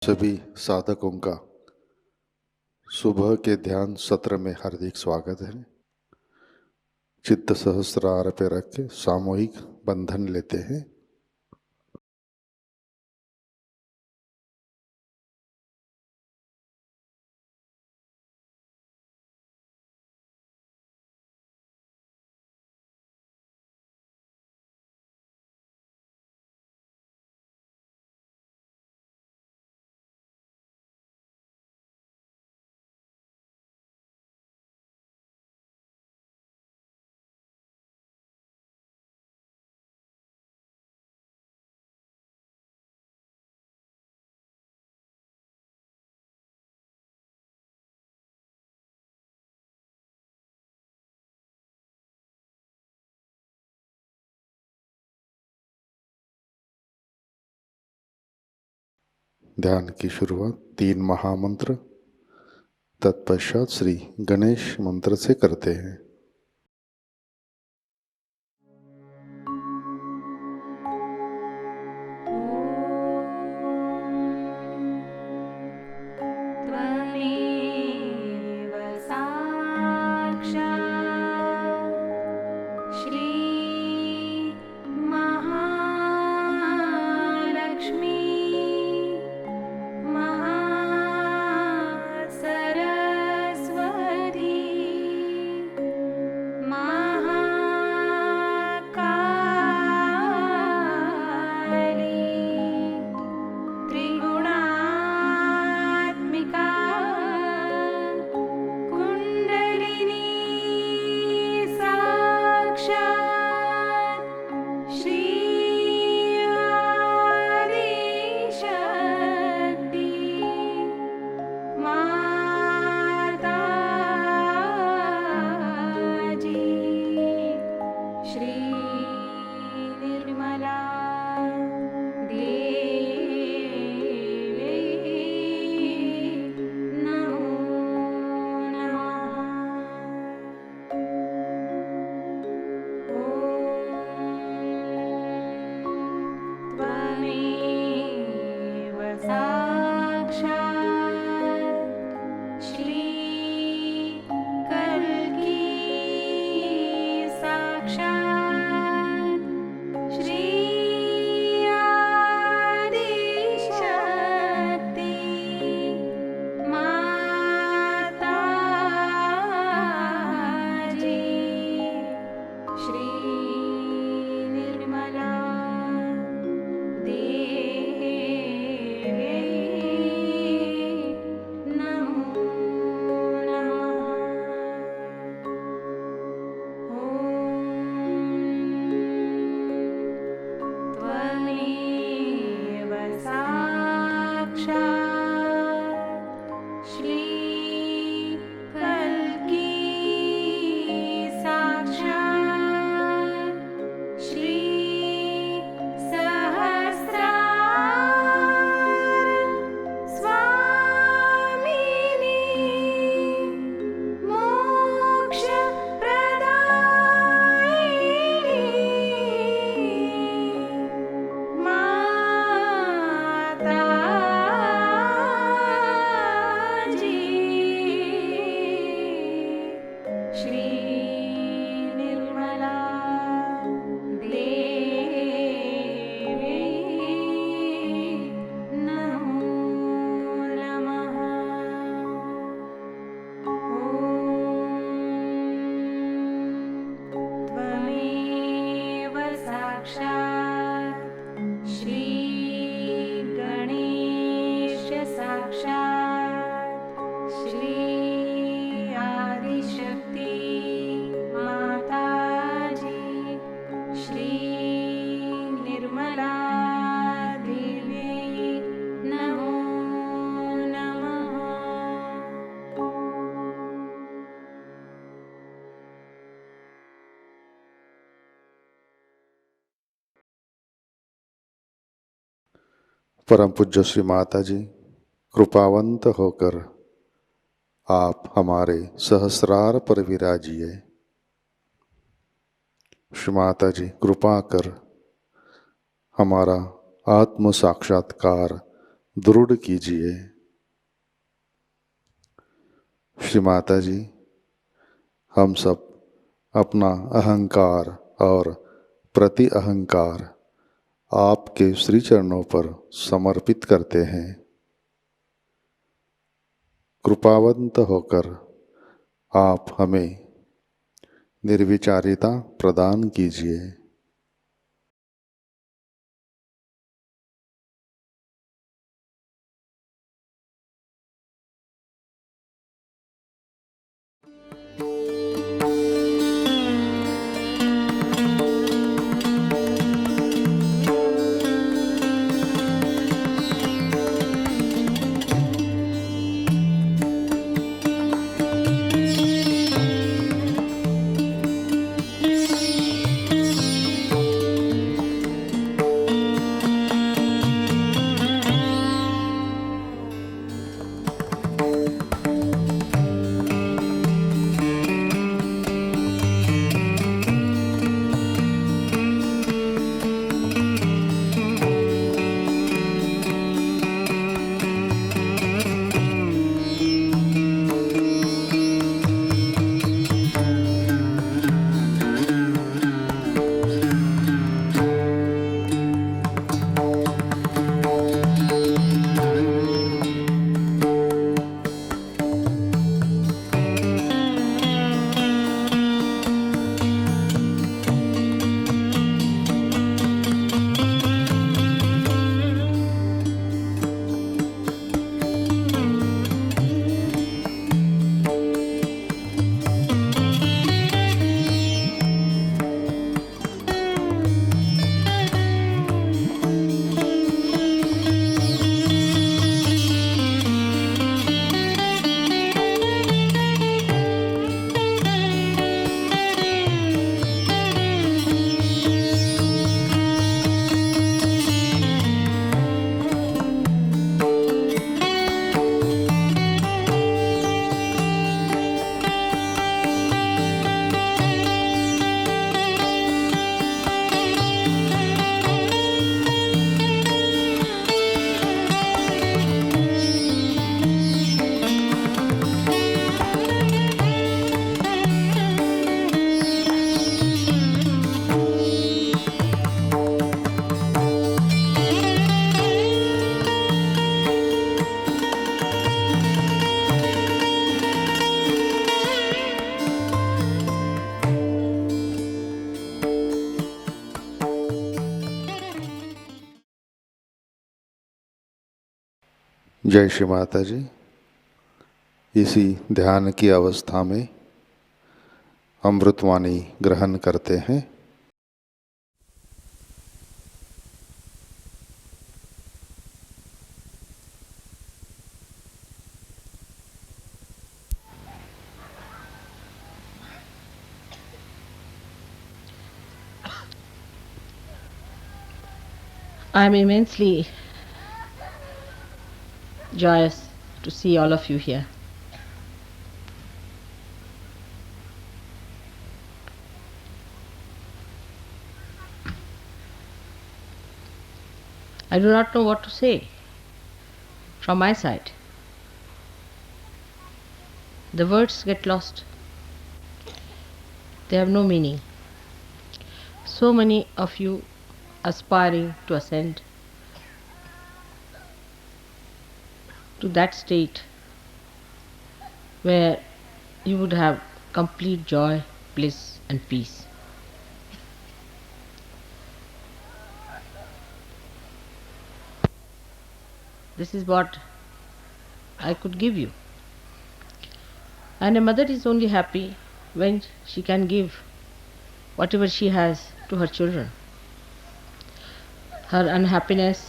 सभी साधकों का सुबह के ध्यान सत्र में हार्दिक स्वागत है। चित्त सहस्रार पे रख के सामूहिक बंधन लेते हैं। ध्यान की शुरुआत 3 महामंत्र तत्पश्चात श्री गणेश मंत्र से करते हैं। परम पूज्य श्री माता जी कृपावंत होकर आप हमारे सहस्रार पर विराजिए। श्री माता जी कृपा कर हमारा आत्म साक्षात्कार दृढ़ कीजिए। श्री माता जी हम सब अपना अहंकार और प्रति अहंकार आपके श्री चरणों पर समर्पित करते हैं। कृपावंत होकर आप हमें निर्विचारिता प्रदान कीजिए। जय श्री माता जी। इसी ध्यान की अवस्था में अमृतवाणी ग्रहण करते हैं। I am immensely joyous to see all of you here. I do not know what to say from my side. The words get lost. They have no meaning. So many of you aspiring to ascend to that state where you would have complete joy, bliss and peace. This is what I could give you. And a mother is only happy when she can give whatever she has to her children. Her unhappiness,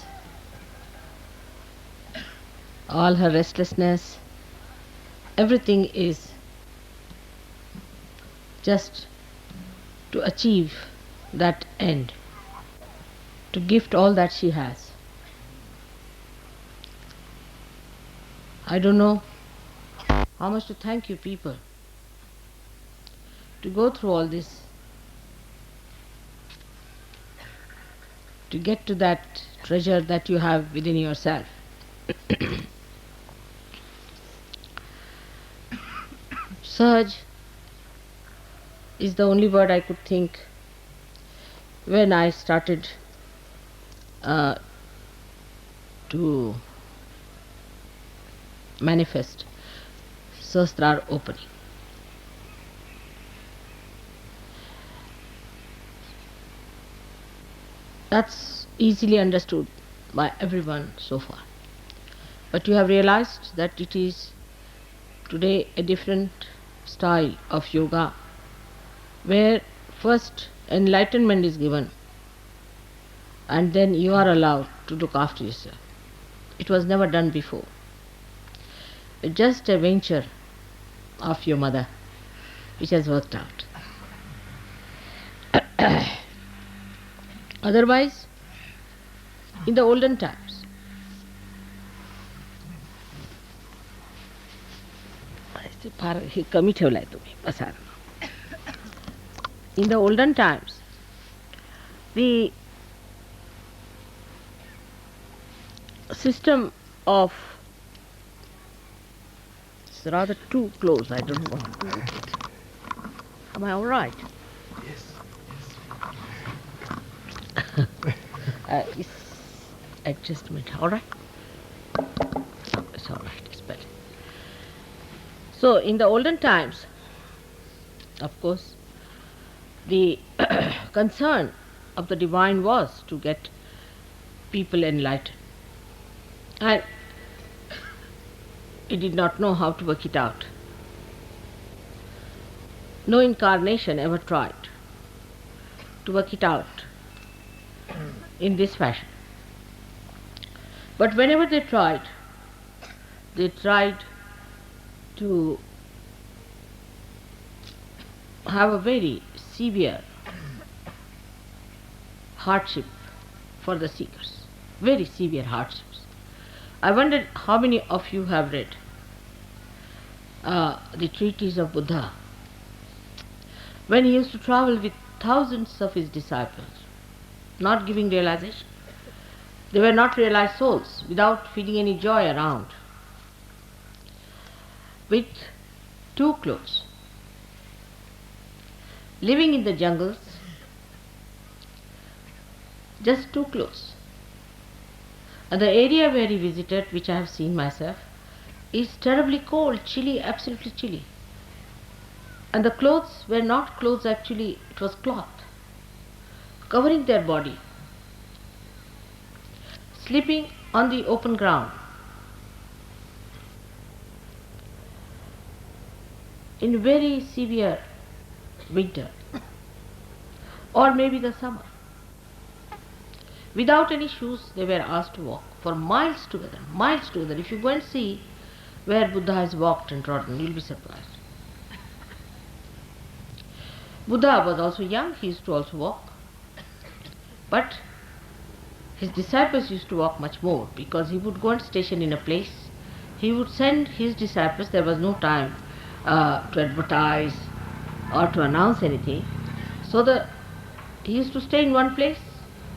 all her restlessness, everything is just to achieve that end, to gift all that she has. I don't know how much to thank you people to go through all this, to get to that treasure that you have within yourself. Sahaj is the only word I could think when I started to manifest Sahasrar opening. That's easily understood by everyone so far. But you have realized that it is today a different style of yoga where first enlightenment is given and then you are allowed to look after yourself. It was never done before. Just a venture of your mother which has worked out. Otherwise, in the olden times, in the olden times, the system of, it's rather too close, I don't want to move it. Am I all right? Yes. It's adjustment, all right? It's all right, it's better. So, in the olden times, of course, the concern of the divine was to get people enlightened. And he did not know how to work it out. No incarnation ever tried to work it out in this fashion. But whenever they tried to have a very severe hardship for the seekers, very severe hardships. I wondered how many of you have read the treatise of Buddha when he used to travel with thousands of his disciples, not giving realization. They were not realized souls, without feeling any joy around, with 2 clothes, living in the jungles, just 2 clothes. And the area where he visited, which I have seen myself, is terribly cold, chilly, absolutely chilly. And the clothes were not clothes actually, it was cloth, covering their body, sleeping on the open ground. In very severe winter, or maybe the summer. Without any shoes, they were asked to walk for miles together, miles together. If you go and see where Buddha has walked and trodden, you will be surprised. Buddha was also young, he used to also walk. But his disciples used to walk much more, because he would go and station in a place. He would send his disciples, there was no time to advertise or to announce anything. So he used to stay in one place,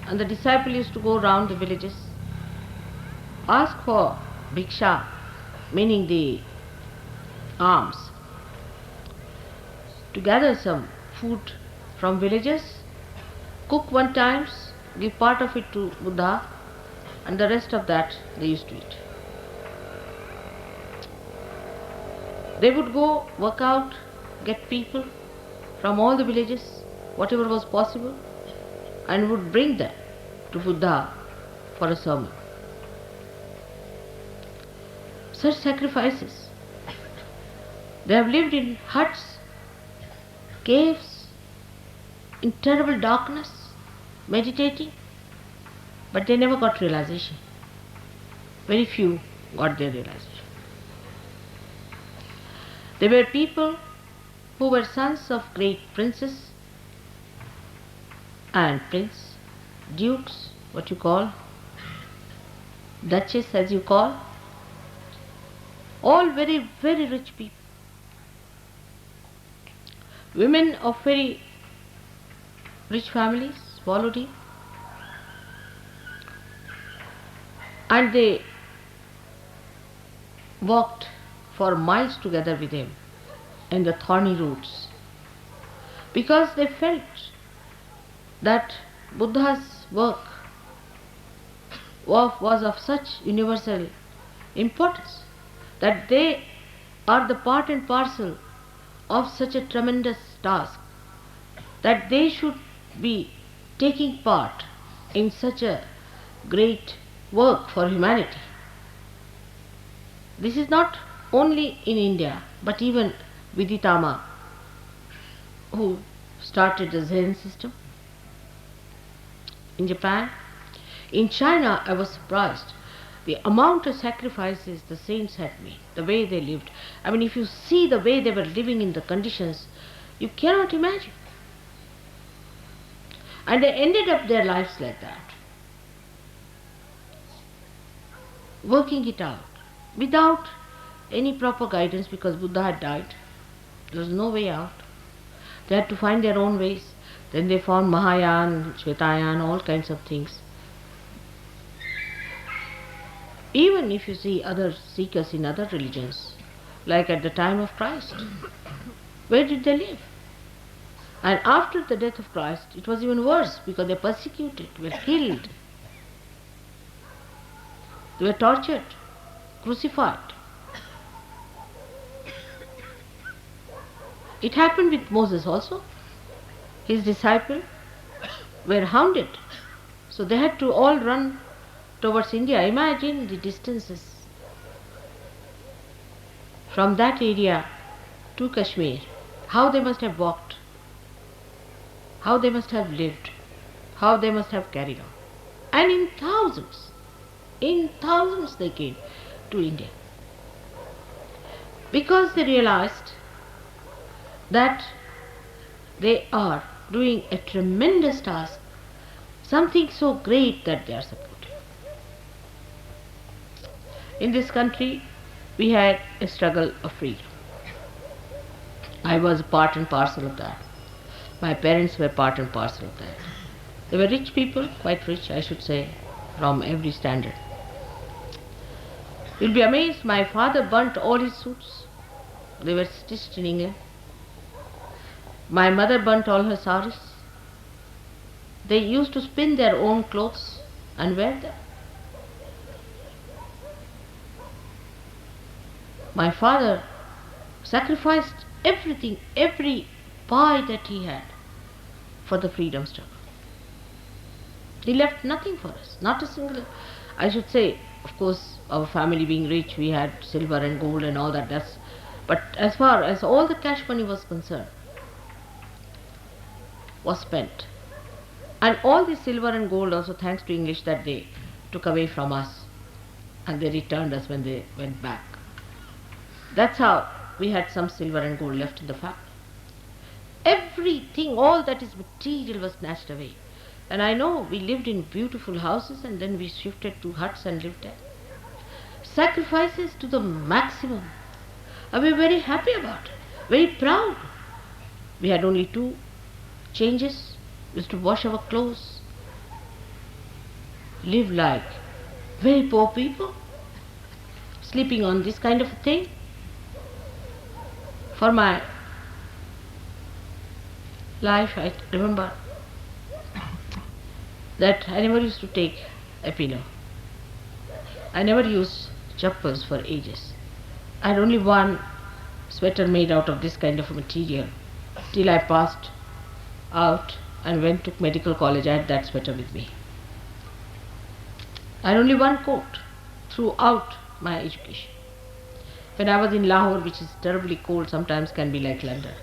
and the disciple used to go round the villages, ask for bhiksha, meaning the alms, to gather some food from villages, cook one time, give part of it to Buddha, and the rest of that they used to eat. They would go work out, get people from all the villages, whatever was possible, and would bring them to Buddha for a sermon. Such sacrifices. They have lived in huts, caves, in terrible darkness, meditating, but they never got realization. Very few got their realization. They were people who were sons of great princes and prince, dukes, what you call, duchess as you call, all very, very rich people, women of very rich families followed him, and they walked for miles together with him in the thorny routes, because they felt that Buddha's work was of such universal importance, that they are the part and parcel of such a tremendous task, that they should be taking part in such a great work for humanity. This is not only in India, but even Viditama, who started the Zen system in Japan. In China, I was surprised the amount of sacrifices the saints had made, the way they lived. I mean, if you see the way they were living in the conditions, you cannot imagine. And they ended up their lives like that, working it out without any proper guidance, because Buddha had died. There was no way out. They had to find their own ways. Then they found Mahayana, Shvetayana, all kinds of things. Even if you see other seekers in other religions, like at the time of Christ, where did they live? And after the death of Christ, it was even worse, because they persecuted, were killed, they were tortured, crucified. It happened with Moses also. His disciples were hounded, so they had to all run towards India. Imagine the distances from that area to Kashmir, how they must have walked, how they must have lived, how they must have carried on. And in thousands they came to India, because they realized that they are doing a tremendous task, something so great that they are supporting. In this country, we had a struggle of freedom. I was part and parcel of that. My parents were part and parcel of that. They were rich people, quite rich, I should say, from every standard. You'll be amazed, my father burnt all his suits. They were stitched in England. My mother burnt all her saris. They used to spin their own clothes and wear them. My father sacrificed everything, every pie that he had, for the freedom struggle. He left nothing for us, not a single. I should say, of course, our family being rich, we had silver and gold and all that. But as far as all the cash money was concerned, was spent. And all the silver and gold also, thanks to English, that they took away from us, and they returned us when they went back. That's how we had some silver and gold left in the family. Everything, all that is material, was snatched away. And I know we lived in beautiful houses, and then we shifted to huts and lived there. Sacrifices to the maximum. And we were very happy about it, very proud. We had only 2 changes. We used to wash our clothes, live like very poor people, sleeping on this kind of a thing. For my life, I remember that I never used to take a pillow. I never used chappals for ages. I had only one sweater made out of this kind of a material till I passed out and went to medical college. I had that sweater with me. I had only one coat throughout my education. When I was in Lahore, which is terribly cold, sometimes can be like London,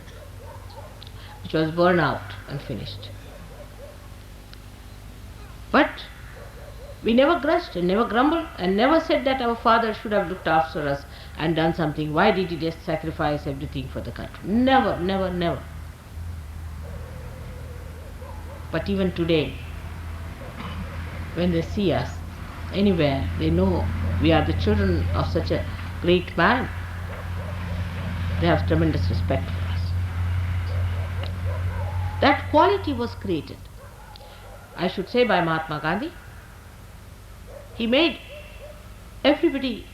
which was burned out and finished. But we never grudged and never grumbled and never said that our father should have looked after us and done something. Why did he just sacrifice everything for the country? Never, never, never. But even today, when they see us anywhere, they know we are the children of such a great man. They have tremendous respect for us. That quality was created, I should say, by Mahatma Gandhi. He made everybody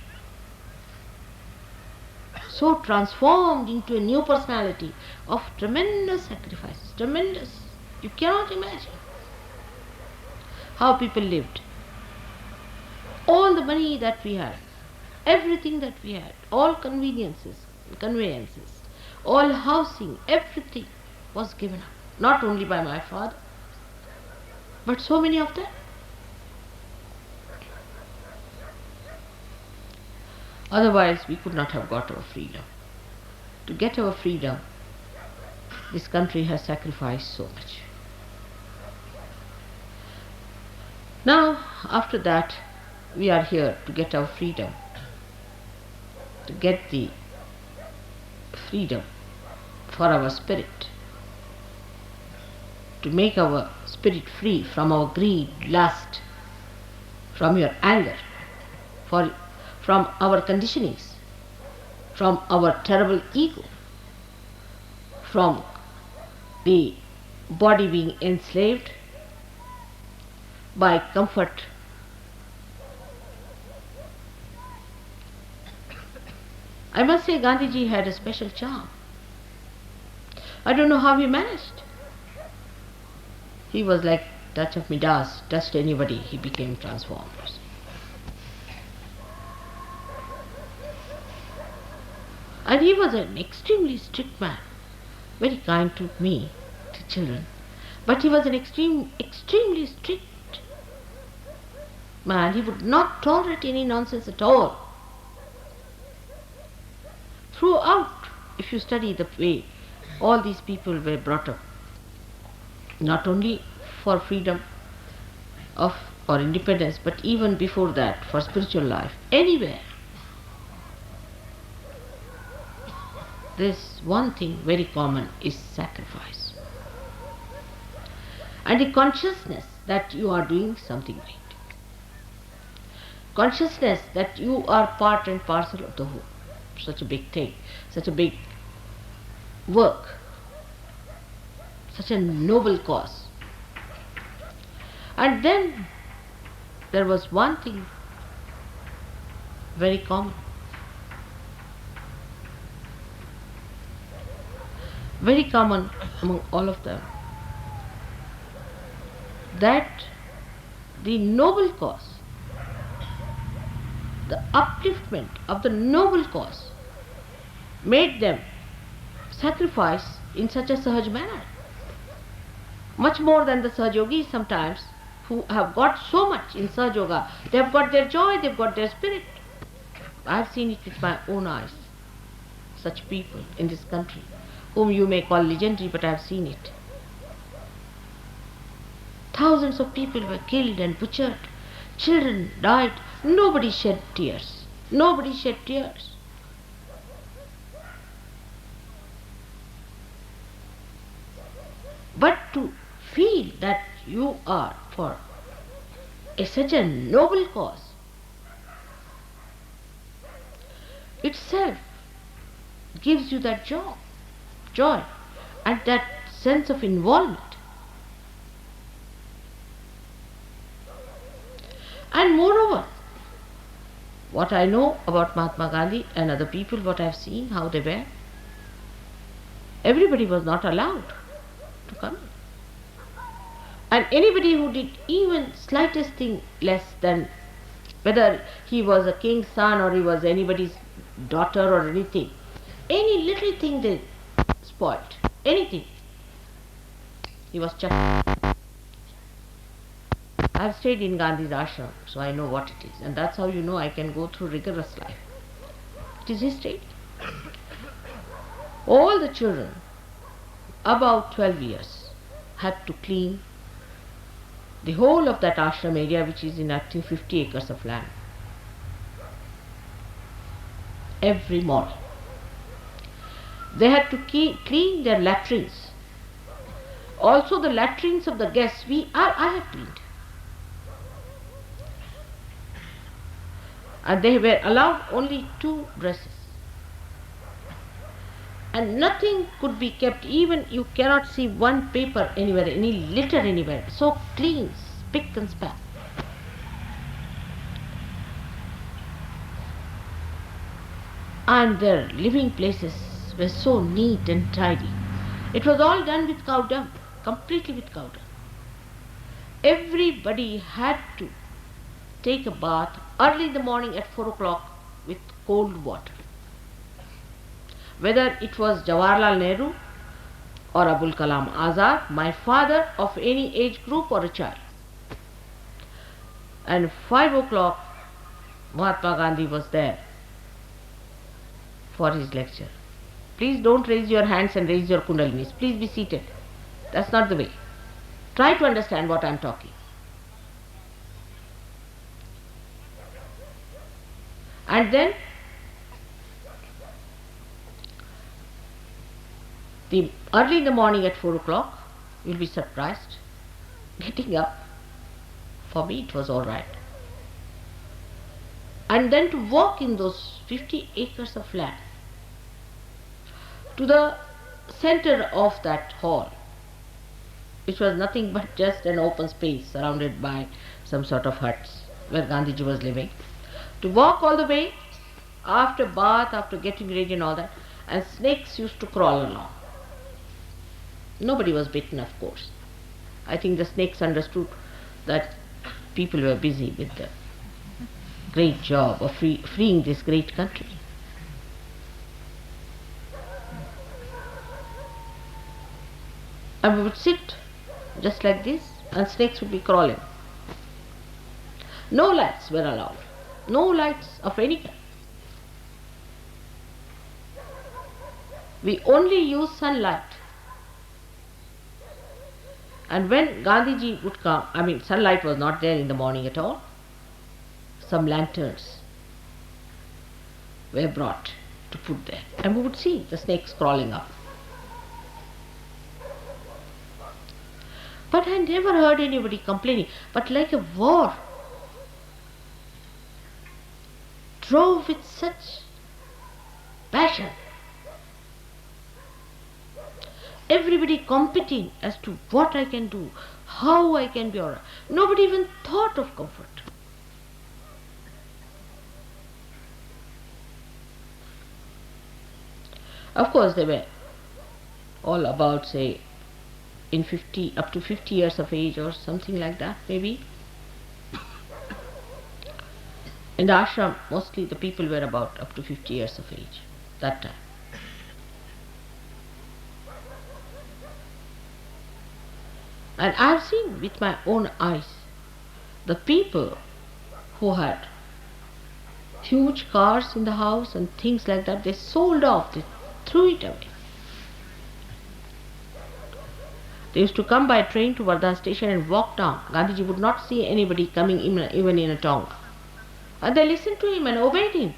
so transformed into a new personality of tremendous sacrifices, tremendous. You cannot imagine how people lived. All the money that we had, everything that we had, all conveniences, conveyances, all housing, everything was given up. Not only by my father, but so many of them. Otherwise, we could not have got our freedom. To get our freedom, this country has sacrificed so much. Now, after that, we are here to get our freedom, to get the freedom for our spirit, to make our spirit free from our greed, lust, from your anger, from our conditionings, from our terrible ego, from the body being enslaved by comfort. I must say Gandhiji had a special charm. I don't know how he managed. He was like touch of Midas, touched anybody, he became transformed. And he was an extremely strict man, very kind to me, to children. But he was an extremely strict man. He would not tolerate any nonsense at all. Throughout, if you study the way all these people were brought up, not only for freedom of or independence, but even before that, for spiritual life, anywhere, there's one thing very common is sacrifice. And the consciousness that you are doing something right. Consciousness that you are part and parcel of the whole. Such a big thing, such a big work, such a noble cause. And then there was one thing very common. Very common among all of them, that the noble cause, the upliftment of the noble cause, made them sacrifice in such a Sahaj manner. Much more than the Sahajogis sometimes, who have got so much in Sahajayoga. They have got their joy, they have got their spirit. I have seen it with my own eyes. Such people in this country, whom you may call legendary, but I have seen it. Thousands of people were killed and butchered. Children died. Nobody shed tears. Nobody shed tears. But to feel that you are for such a noble cause, itself gives you that joy and that sense of involvement. And moreover, what I know about Mahatma Gandhi and other people, what I have seen, how they were, everybody was not allowed to come in. And anybody who did even slightest thing less than, whether he was a king's son or he was anybody's daughter or anything, any little thing they spoiled, anything, he was chucked. I have stayed in Gandhi's ashram, so I know what it is, and that's how you know I can go through rigorous life. It is his state. All the children about 12 years had to clean the whole of that ashram area, which is in actually 50 acres of land, every morning. They had to clean their latrines. Also the latrines of the guests, I have cleaned. and they were allowed only 2 dresses. And nothing could be kept, even you cannot see one paper anywhere, any litter anywhere. So clean, spick and span. And their living places were so neat and tidy. It was all done with cow dung, completely with cow dung. Everybody had to take a bath early in the morning at 4 o'clock with cold water. Whether it was Jawaharlal Nehru or Abul Kalam Azad, my father, of any age group or a child. And 5 o'clock, Mahatma Gandhi was there for his lecture. Please don't raise your hands and raise your kundalinis. Please be seated. That's not the way. Try to understand what I am talking. And then early in the morning at 4 o'clock, you'll be surprised. Getting up, for me it was all right. And then to walk in those 50 acres of land to the center of that hall, which was nothing but just an open space surrounded by some sort of huts where Gandhiji was living. To walk all the way, after bath, after getting ready and all that, and snakes used to crawl along. Nobody was bitten, of course. I think the snakes understood that people were busy with the great job of freeing this great country. And we would sit just like this, and snakes would be crawling. No lights were allowed. No lights of any kind. We only use sunlight. And when Gandhiji would come, sunlight was not there in the morning at all. Some lanterns were brought to put there, and we would see the snakes crawling up. But I never heard anybody complaining. But like a war, drove with such passion. Everybody competing as to what I can do, how I can be alright. Nobody even thought of comfort. Of course, they were all about, say, up to 50 years of age or something like that, maybe. In the ashram, mostly the people were about up to 50 years of age that time. And I have seen with my own eyes the people who had huge cars in the house and things like that, they sold off, they threw it away. They used to come by train to Wardha station and walk down. Gandhiji would not see anybody coming even in a tongue. And they listened to him and obeyed him.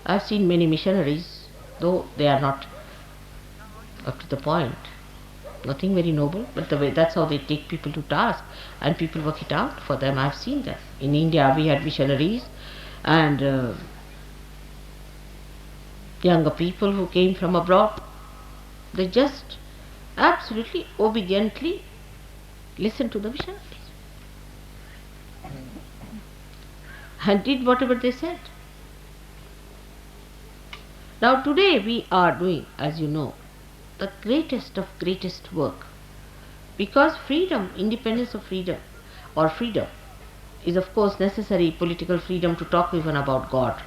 I have seen many missionaries, though they are not up to the point. Nothing very noble, but the way that's how they take people to task, and people work it out for them. I have seen that. In India we had missionaries and younger people who came from abroad. They just absolutely obediently listened to the missionaries and did whatever they said. Now today we are doing, as you know, the greatest of greatest work, because freedom, independence of freedom, or freedom, is of course necessary, political freedom, to talk even about God.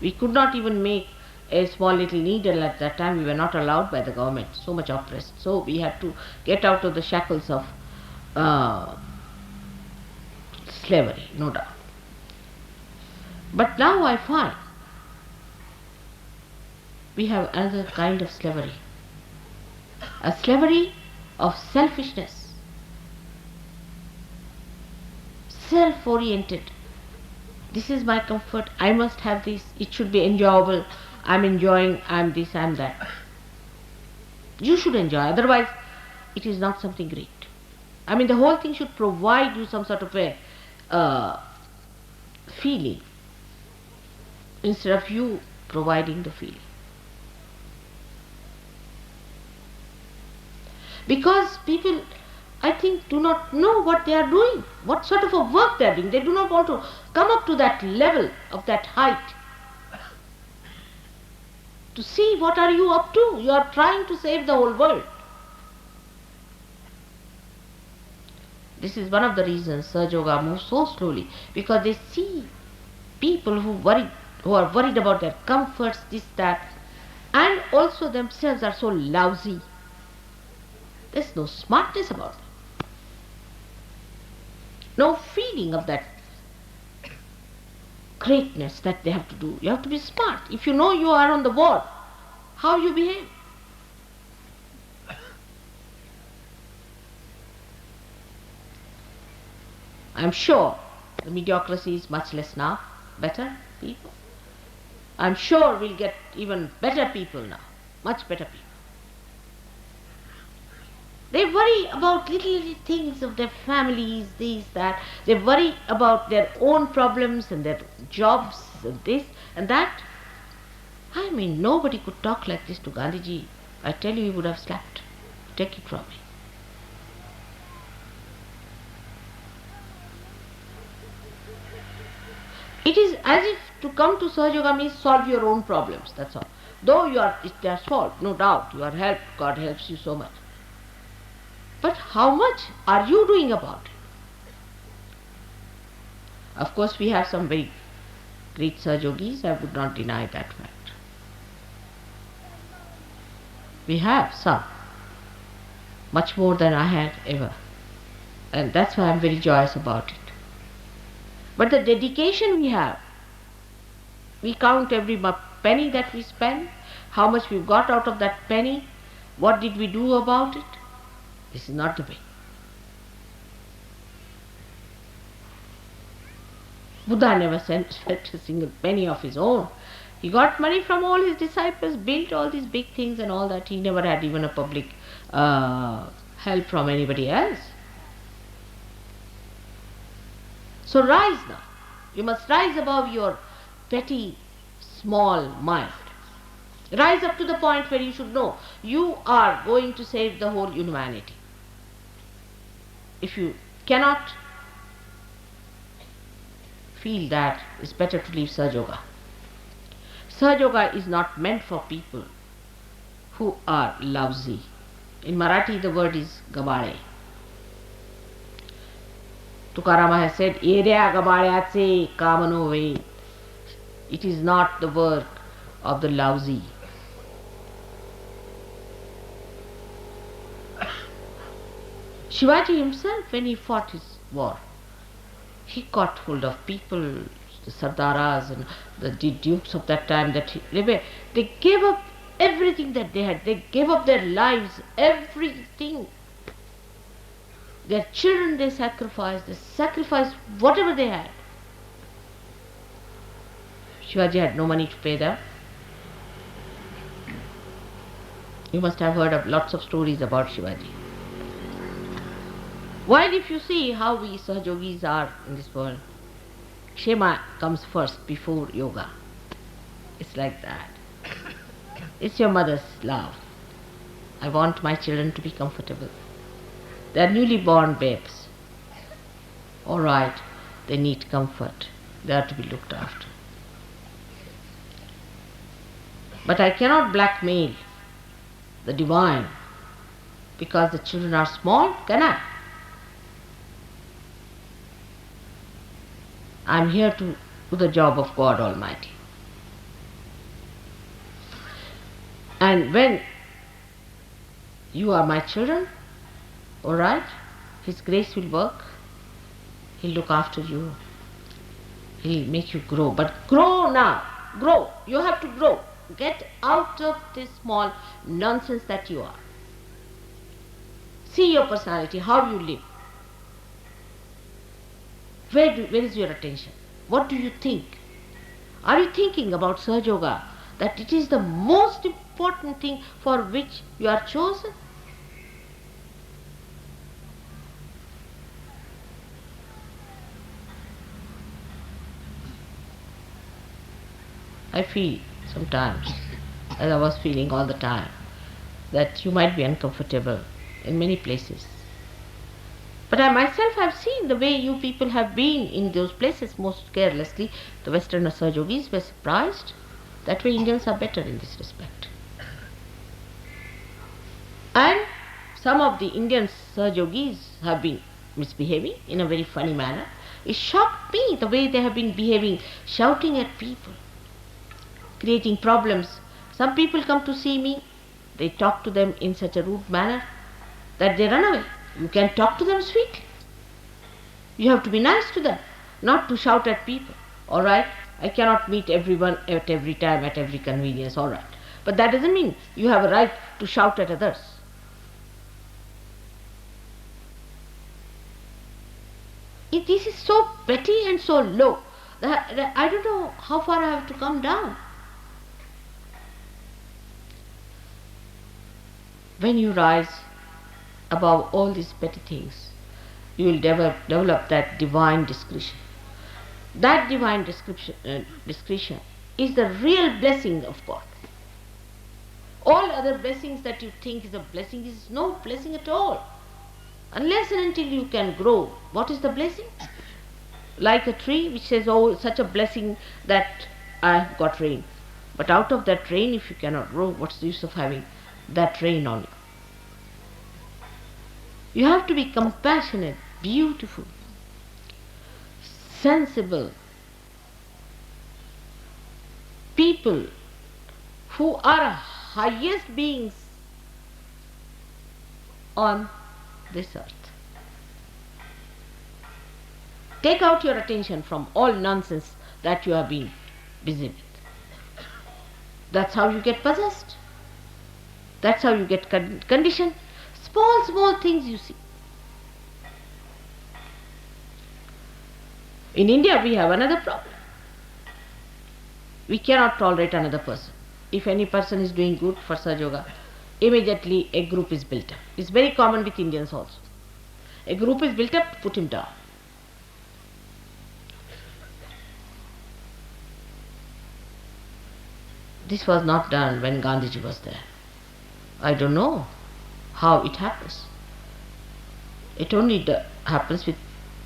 We could not even make a small little needle at that time. We were not allowed by the government, so much oppressed. So we had to get out of the shackles of slavery, no doubt. But now I find we have another kind of slavery, a slavery of selfishness, self-oriented. This is my comfort, I must have this, it should be enjoyable, I'm enjoying, I'm this, I'm that. You should enjoy, otherwise it is not something great. I mean, the whole thing should provide you some sort of a feeling instead of you providing the feeling. Because people, I think, do not know what they are doing, what sort of a work they are doing. They do not want to come up to that level of that height to see what are you up to. You are trying to save the whole world. This is one of the reasons Sahajayoga moves so slowly, because they see people who are worried about their comforts, this, that, and also themselves are so lousy. There's no smartness about them. No feeling of that greatness that they have to do. You have to be smart. If you know you are on the board, how you behave. I'm sure the mediocrity is much less now. Better people. I'm sure we'll get even better people now. Much better people. They worry about little things of their families, this, that. They worry about their own problems and their jobs and this and that. I mean, nobody could talk like this to Gandhiji. I tell you, he would have slapped. Take it from me. It is as if to come to Sahajayoga means solve your own problems, that's all. Though they are solved, no doubt, you are helped, God helps you so much. But how much are you doing about it? Of course, we have some very great Sahajogis, I would not deny that fact. We have some, much more than I had ever. And that's why I'm very joyous about it. But the dedication we have, we count every penny that we spend, how much we've got out of that penny, what did we do about it? This is not the way. Buddha never spent a single penny of his own. He got money from all his disciples, built all these big things and all that. He never had even a public help from anybody else. So rise now. You must rise above your petty, small mind. Rise up to the point where you should know you are going to save the whole humanity. If you cannot feel that, it's better to leave Sahajayoga. Sahajayoga is not meant for people who are lousy. In Marathi the word is gabale. Tukarama has said, Yerya gabalyache kamano ve. It is not the work of the lousy. Shivaji himself, when he fought his war, he caught hold of people, the Sardaras and the dukes of that time, they gave up everything that they had. They gave up their lives, everything. Their children they sacrificed whatever they had. Shivaji had no money to pay them. You must have heard of lots of stories about Shivaji. While if you see how we Sahajogis are in this world, Kshema comes first before yoga. It's like that. It's your mother's love. I want my children to be comfortable. They are newly born babes. All right, they need comfort. They are to be looked after. But I cannot blackmail the divine because the children are small, can I? I am here to do the job of God Almighty. And when you are my children, all right, His grace will work. He'll look after you. He'll make you grow. But grow now. Grow. You have to grow. Get out of this small nonsense that you are. See your personality, how you live. Where is your attention? What do you think? Are you thinking about Sahajayoga, that it is the most important thing for which you are chosen? I feel sometimes, as I was feeling all the time, that you might be uncomfortable in many places. But I myself have seen the way you people have been in those places most carelessly. The Western Sahajogis were surprised. That way Indians are better in this respect. And some of the Indian Sahajogis have been misbehaving in a very funny manner. It shocked me the way they have been behaving, shouting at people, creating problems. Some people come to see me, they talk to them in such a rude manner that they run away. You can talk to them sweetly. You have to be nice to them, not to shout at people. All right, I cannot meet everyone at every time, at every convenience, all right. But that doesn't mean you have a right to shout at others. This is so petty and so low that I don't know how far I have to come down. When you rise above all these petty things, you will develop that divine discretion. That divine discretion is the real blessing of God. All other blessings that you think is a blessing is no blessing at all. Unless and until you can grow, what is the blessing? Like a tree which says, oh, such a blessing that I have got rain. But out of that rain, if you cannot grow, what's the use of having that rain on you? You have to be compassionate, beautiful, sensible people who are highest beings on this earth. Take out your attention from all nonsense that you have been busy with. That's how you get possessed. That's how you get conditioned. Small things you see. In India we have another problem. We cannot tolerate another person. If any person is doing good for Sahajayoga, immediately a group is built up. It's very common with Indians also. A group is built up, put him down. This was not done when Gandhiji was there. I don't know how it happens. It only happens with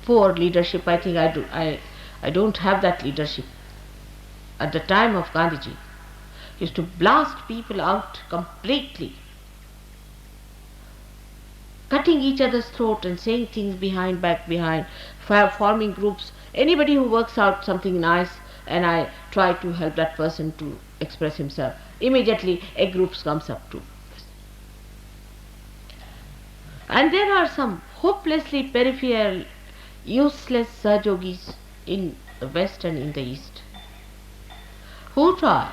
poor leadership. I think I don't have that leadership. At the time of Gandhiji, he used to blast people out completely, cutting each other's throat and saying things back behind, forming groups. Anybody who works out something nice and I try to help that person to express himself, immediately a group comes up too. And there are some hopelessly peripheral, useless Sahajogis in the West and in the East who try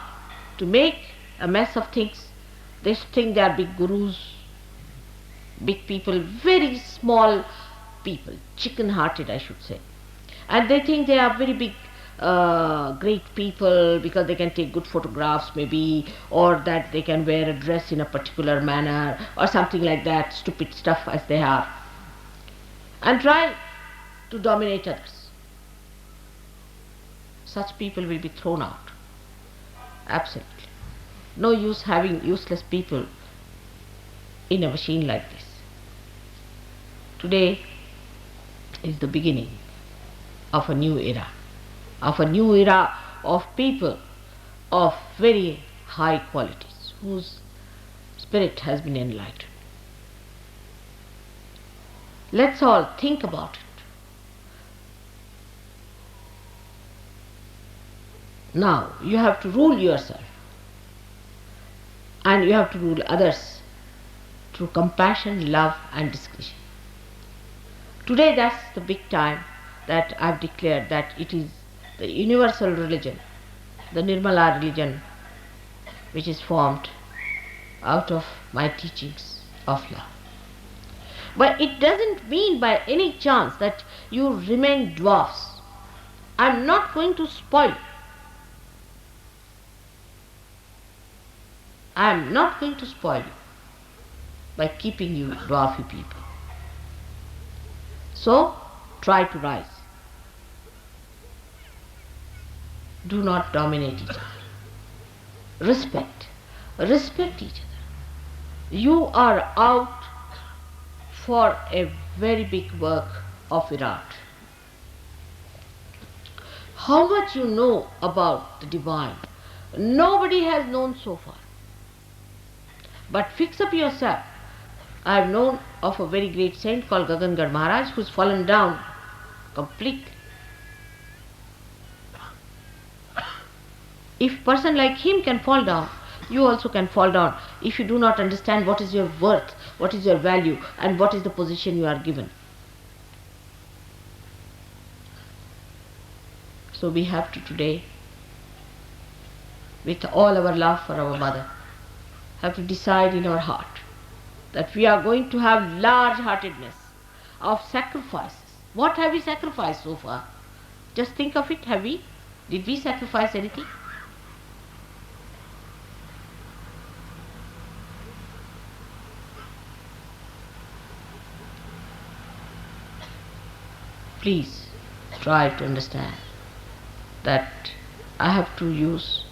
to make a mess of things. They think they are big gurus, big people, very small people, chicken-hearted I should say. And they think they are very big, great people because they can take good photographs maybe, or that they can wear a dress in a particular manner or something like that, stupid stuff as they are, and try to dominate others. Such people will be thrown out. Absolutely. No use having useless people in a machine like this. Today is the beginning of a new era, of people of very high qualities, whose spirit has been enlightened. Let's all think about it. Now you have to rule yourself and you have to rule others through compassion, love and discretion. Today that's the big time that I've declared that it is the universal religion, the Nirmala religion, which is formed out of my teachings of love. But it doesn't mean by any chance that you remain dwarfs. I'm not going to spoil you. I'm not going to spoil you by keeping you dwarfy people. So, try to rise. Do not dominate each other. Respect. Respect each other. You are out for a very big work of Virat. How much you know about the divine, nobody has known so far. But fix up yourself. I have known of a very great saint called Gagangar Maharaj who's fallen down completely. If person like him can fall down, you also can fall down if you do not understand what is your worth, what is your value, and what is the position you are given. So we have to today, with all our love for our mother, have to decide in our heart that we are going to have large-heartedness of sacrifices. What have we sacrificed so far? Just think of it, have we? Did we sacrifice anything? Please try to understand that I have to use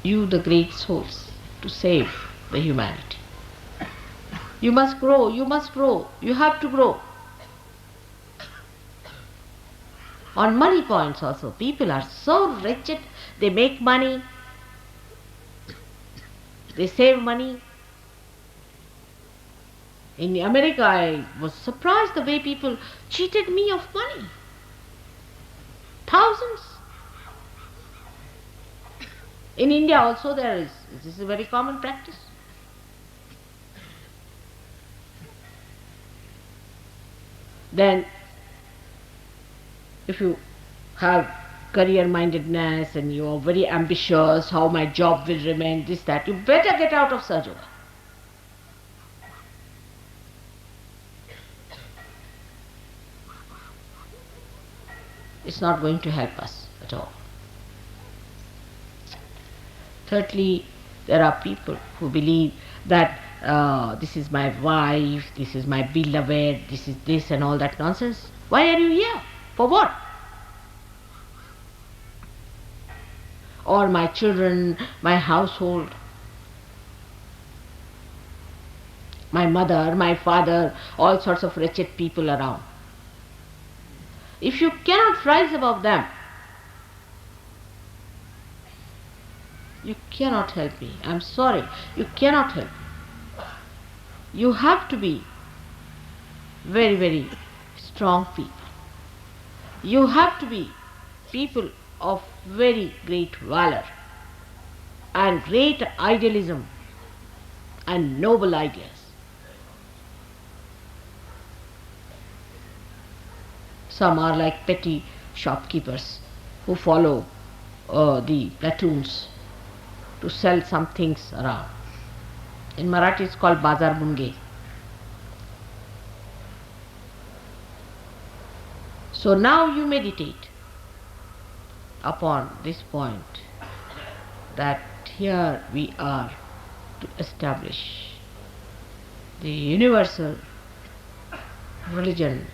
you, the great souls, to save the humanity. You must grow, you must grow, you have to grow. On money points also, people are so wretched, they make money, they save money. In America, I was surprised the way people cheated me of money. Thousands. In India also this is a very common practice. Then, if you have career-mindedness and you are very ambitious, how my job will remain, this, that, you better get out of Sahajayoga. It's not going to help us at all. Thirdly, there are people who believe that this is my wife, this is my beloved, this is this and all that nonsense. Why are you here? For what? Or my children, my household, my mother, my father, all sorts of wretched people around. If you cannot rise above them, you cannot help me. I'm sorry, you cannot help me. You have to be very, very strong people. You have to be people of very great valor and great idealism and noble ideas. Some are like petty shopkeepers who follow the platoons to sell some things around. In Marathi it's called Bazar Bunge. So now you meditate upon this point, that here we are to establish the universal religion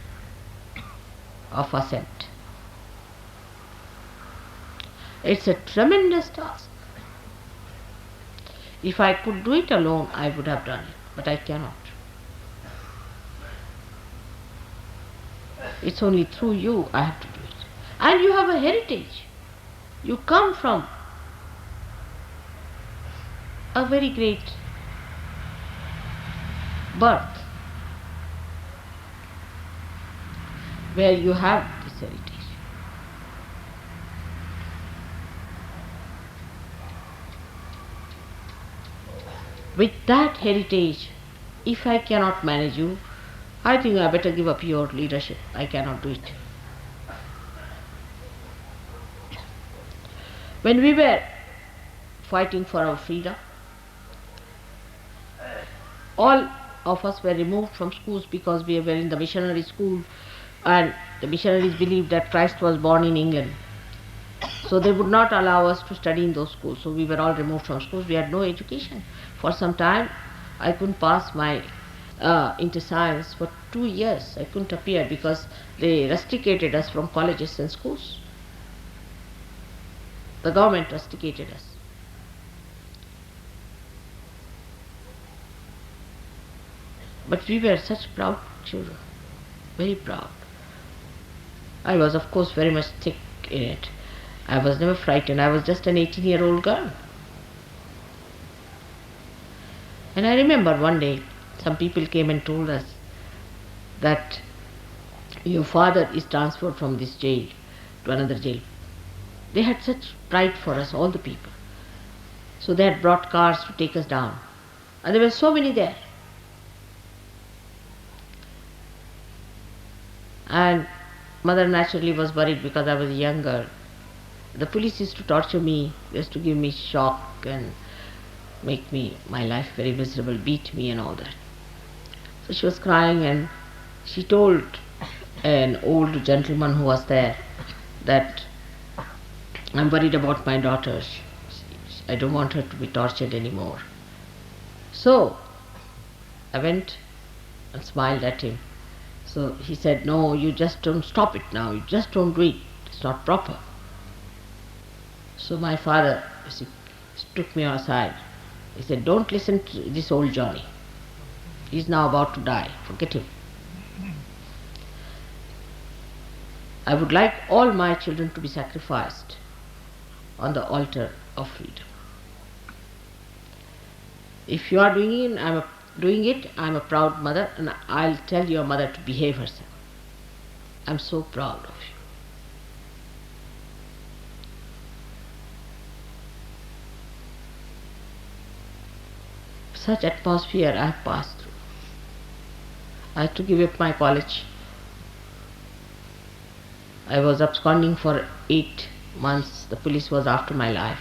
of ascent. It's a tremendous task. If I could do it alone, I would have done it, but I cannot. It's only through you I have to do it. And you have a heritage. You come from a very great birth where you have this heritage. With that heritage, if I cannot manage you, I think I better give up your leadership. I cannot do it. When we were fighting for our freedom, all of us were removed from schools because we were in the missionary school, and the missionaries believed that Christ was born in England. So they would not allow us to study in those schools. So we were all removed from schools. We had no education. For some time, I couldn't pass my inter science. For 2 years, I couldn't appear because they rusticated us from colleges and schools. The government rusticated us. But we were such proud children, very proud. I was, of course, very much thick in it. I was never frightened. I was just an 18-year-old girl. And I remember one day some people came and told us that your father is transferred from this jail to another jail. They had such pride for us, all the people. So they had brought cars to take us down. And there were so many there. And mother naturally was worried because I was a young girl. The police used to torture me, used to give me shock and make me my life very miserable, beat me and all that. So she was crying and she told an old gentleman who was there that I'm worried about my daughter. I don't want her to be tortured anymore. So I went and smiled at him. So he said, no, you just don't stop it now. You just don't do it. It's not proper. So my father took me aside. He said, don't listen to this old Johnny. He's now about to die. Forget him. I would like all my children to be sacrificed on the altar of freedom. If you are doing it, I'm a proud mother, and I'll tell your mother to behave herself. I'm so proud of you. Such atmosphere I have passed through. I had to give up my college. I was absconding for 8 months. The police was after my life.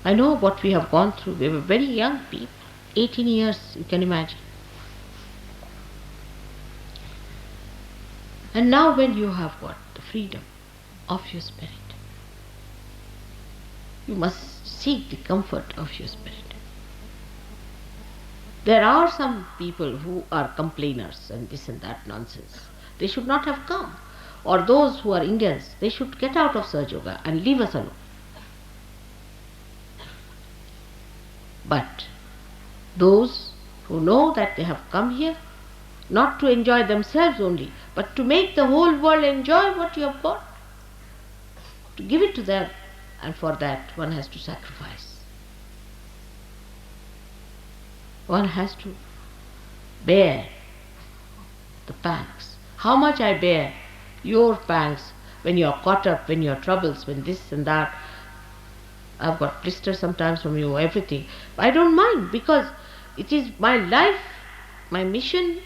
I know what we have gone through. We were very young people. 18 years, you can imagine. And now when you have got the freedom of your spirit, you must seek the comfort of your spirit. There are some people who are complainers and this and that nonsense. They should not have come. Or those who are Indians, they should get out of Sahajayoga and leave us alone. But those who know that they have come here, not to enjoy themselves only, but to make the whole world enjoy what you have got, to give it to them, and for that one has to sacrifice. One has to bear the pangs. How much I bear your pangs when you are caught up, when your troubles, when this and that. I've got blisters sometimes from you, everything. I don't mind because it is my life, my mission,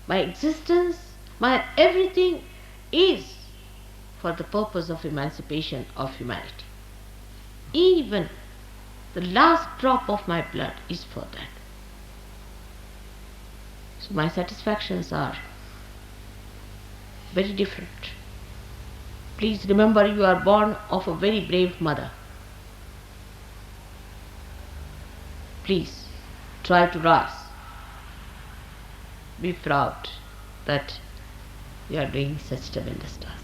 my existence, my everything is for the purpose of emancipation of humanity. Even the last drop of my blood is for that. So my satisfactions are very different. Please remember, you are born of a very brave mother. Please try to rise. Be proud that you are doing such tremendous task.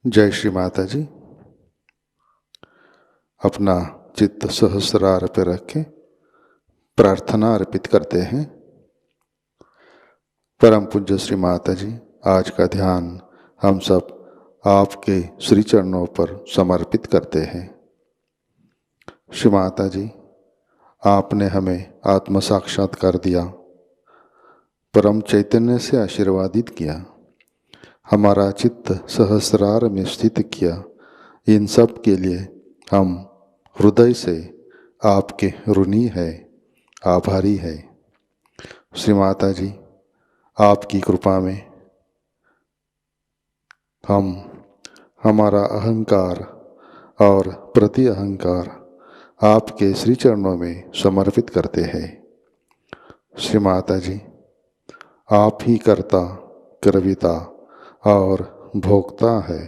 जय श्री माता जी। अपना चित्त सहस्रार पे रखें, प्रार्थना अर्पित करते हैं। परम पूज्य श्री माता जी, आज का ध्यान हम सब आपके श्री चरणों पर समर्पित करते हैं। श्री माता जी, आपने हमें आत्म साक्षात्कार दिया, परम चैतन्य से आशीर्वादित किया, हमारा चित्त सहस्रार में स्थित किया। इन सब के लिए हम हृदय से आपके ऋणी है, आभारी है। श्री माता जी, आपकी कृपा में हम हमारा अहंकार और प्रति अहंकार आपके श्री चरणों में समर्पित करते हैं। श्री माता जी, आप ही कर्ता, कर्विता और भोक्ता है,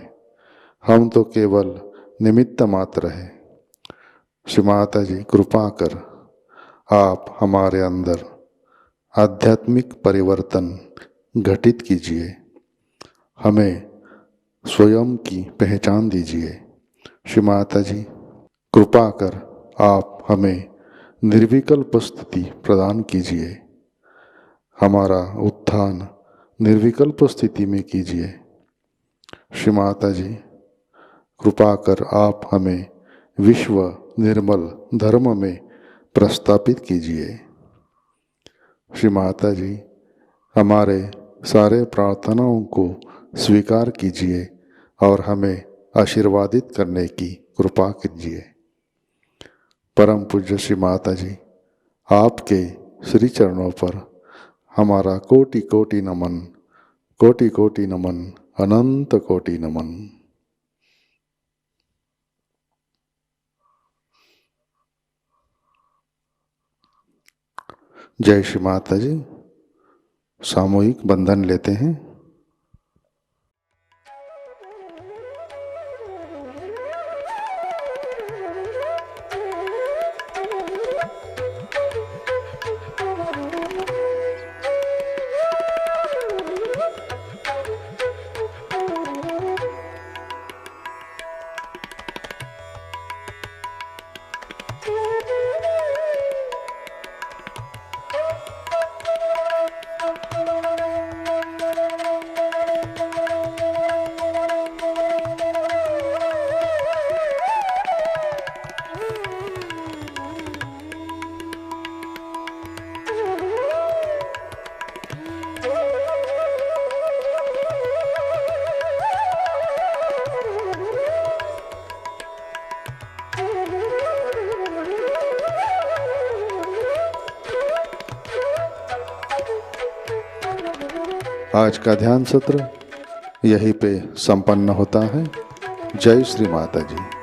हम तो केवल निमित्त मात्र हैं। श्री माता जी, कृपा कर आप हमारे अंदर आध्यात्मिक परिवर्तन घटित कीजिए, हमें स्वयं की पहचान दीजिए। श्री माता जी, कृपा कर आप हमें निर्विकल्प स्थिति प्रदान कीजिए, हमारा उत्थान निर्विकल्प स्थिति में कीजिए। श्री माता जी, कृपा कर आप हमें विश्व निर्मल धर्म में प्रस्थापित कीजिए। श्री माता जी, हमारे सारे प्रार्थनाओं को स्वीकार कीजिए और हमें आशीर्वादित करने की कृपा कीजिए। परम पूज्य श्री माता जी, आपके श्री चरणों पर हमारा कोटि कोटि नमन, कोटि कोटि नमन, अनंत कोटि नमन। जय श्री माता जी। सामूहिक बंधन लेते हैं। आज का ध्यान सत्र यहीं पे संपन्न होता है। जय श्री माता जी।